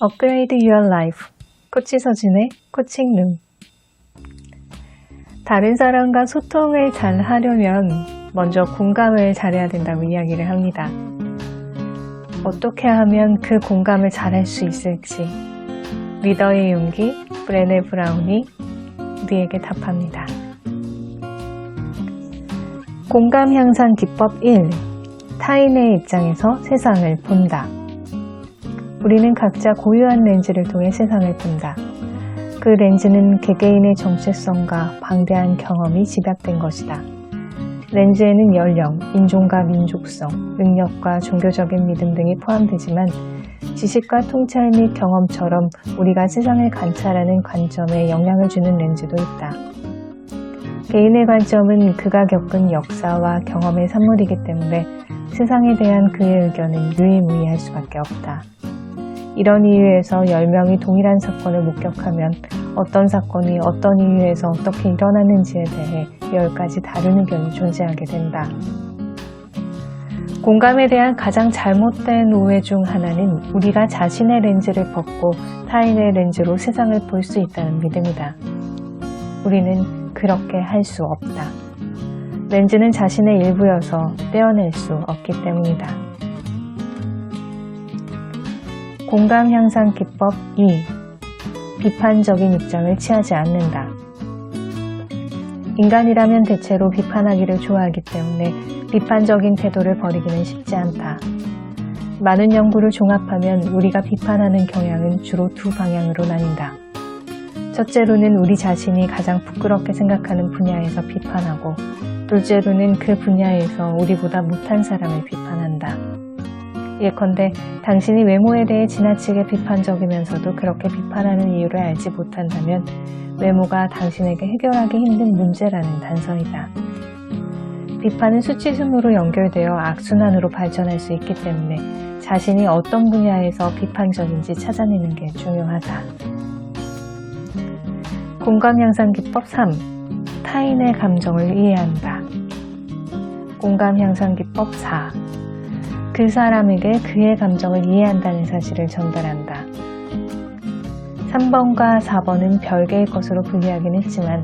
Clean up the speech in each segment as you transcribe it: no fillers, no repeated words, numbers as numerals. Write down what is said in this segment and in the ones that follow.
Upgrade Your Life. 코치서진의 코칭룸. 다른 사람과 소통을 잘 하려면 먼저 공감을 잘해야 된다고 이야기를 합니다. 어떻게 하면 그 공감을 잘할 수 있을지 리더의 용기 브레네 브라운이 우리에게 답합니다. 공감 향상 기법 1. 타인의 입장에서 세상을 본다. 우리는 각자 고유한 렌즈를 통해 세상을 본다. 그 렌즈는 개개인의 정체성과 방대한 경험이 집약된 것이다. 렌즈에는 연령, 인종과 민족성, 능력과 종교적인 믿음 등이 포함되지만 지식과 통찰 및 경험처럼 우리가 세상을 관찰하는 관점에 영향을 주는 렌즈도 있다. 개인의 관점은 그가 겪은 역사와 경험의 산물이기 때문에 세상에 대한 그의 의견은 유의무이할 수밖에 없다. 이런 이유에서 10명이 동일한 사건을 목격하면 어떤 사건이 어떤 이유에서 어떻게 일어났는지에 대해 10가지 다른 의견이 존재하게 된다. 공감에 대한 가장 잘못된 오해 중 하나는 우리가 자신의 렌즈를 벗고 타인의 렌즈로 세상을 볼 수 있다는 믿음이다. 우리는 그렇게 할 수 없다. 렌즈는 자신의 일부여서 떼어낼 수 없기 때문이다. 공감 향상 기법 2. 비판적인 입장을 취하지 않는다. 인간이라면 대체로 비판하기를 좋아하기 때문에 비판적인 태도를 버리기는 쉽지 않다. 많은 연구를 종합하면 우리가 비판하는 경향은 주로 두 방향으로 나뉜다. 첫째로는 우리 자신이 가장 부끄럽게 생각하는 분야에서 비판하고, 둘째로는 그 분야에서 우리보다 못한 사람을 비판한다. 예컨대 당신이 외모에 대해 지나치게 비판적이면서도 그렇게 비판하는 이유를 알지 못한다면 외모가 당신에게 해결하기 힘든 문제라는 단서이다. 비판은 수치심으로 연결되어 악순환으로 발전할 수 있기 때문에 자신이 어떤 분야에서 비판적인지 찾아내는 게 중요하다. 공감 향상 기법 3. 타인의 감정을 이해한다. 공감 향상 기법 4. 그 사람에게 그의 감정을 이해한다는 사실을 전달한다. 3번과 4번은 별개의 것으로 분리하긴 했지만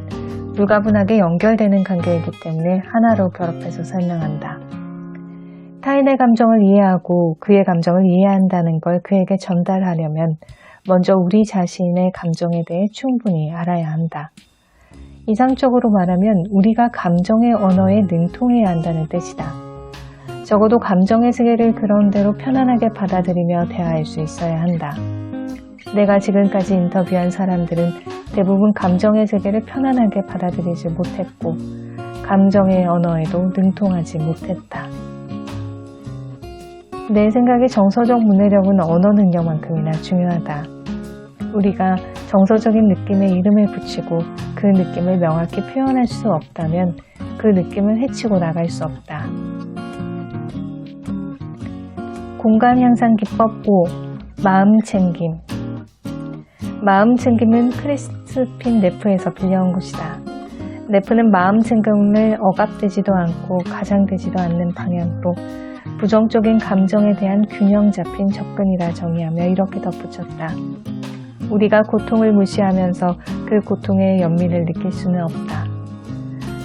불가분하게 연결되는 관계이기 때문에 하나로 결합해서 설명한다. 타인의 감정을 이해하고 그의 감정을 이해한다는 걸 그에게 전달하려면 먼저 우리 자신의 감정에 대해 충분히 알아야 한다. 이상적으로 말하면 우리가 감정의 언어에 능통해야 한다는 뜻이다. 적어도 감정의 세계를 그런대로 편안하게 받아들이며 대화할 수 있어야 한다. 내가 지금까지 인터뷰한 사람들은 대부분 감정의 세계를 편안하게 받아들이지 못했고 감정의 언어에도 능통하지 못했다. 내 생각에 정서적 문해력은 언어 능력만큼이나 중요하다. 우리가 정서적인 느낌에 이름을 붙이고 그 느낌을 명확히 표현할 수 없다면 그 느낌을 헤치고 나갈 수 없다. 공감 향상 기법 5. 마음 챙김. 마음 챙김은 크리스핀 네프에서 빌려온 것이다. 네프는 마음 챙김을 억압되지도 않고 가장되지도 않는 방향으로 부정적인 감정에 대한 균형 잡힌 접근이라 정의하며 이렇게 덧붙였다. 우리가 고통을 무시하면서 그 고통의 연민을 느낄 수는 없다.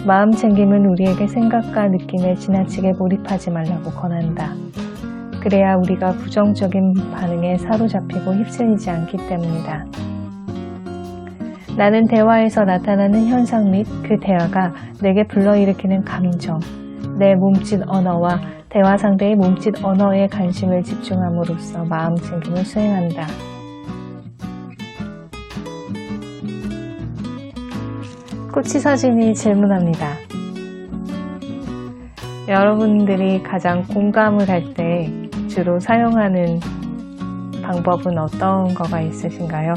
마음 챙김은 우리에게 생각과 느낌에 지나치게 몰입하지 말라고 권한다. 그래야 우리가 부정적인 반응에 사로잡히고 휩쓸리지 않기 때문이다. 나는 대화에서 나타나는 현상 및 그 대화가 내게 불러일으키는 감정, 내 몸짓 언어와 대화 상대의 몸짓 언어에 관심을 집중함으로써 마음 챙김을 수행한다. 코치서진이 질문합니다. 여러분들이 가장 공감을 할 때 주로 사용하는 방법은 어떤 거가 있으신가요?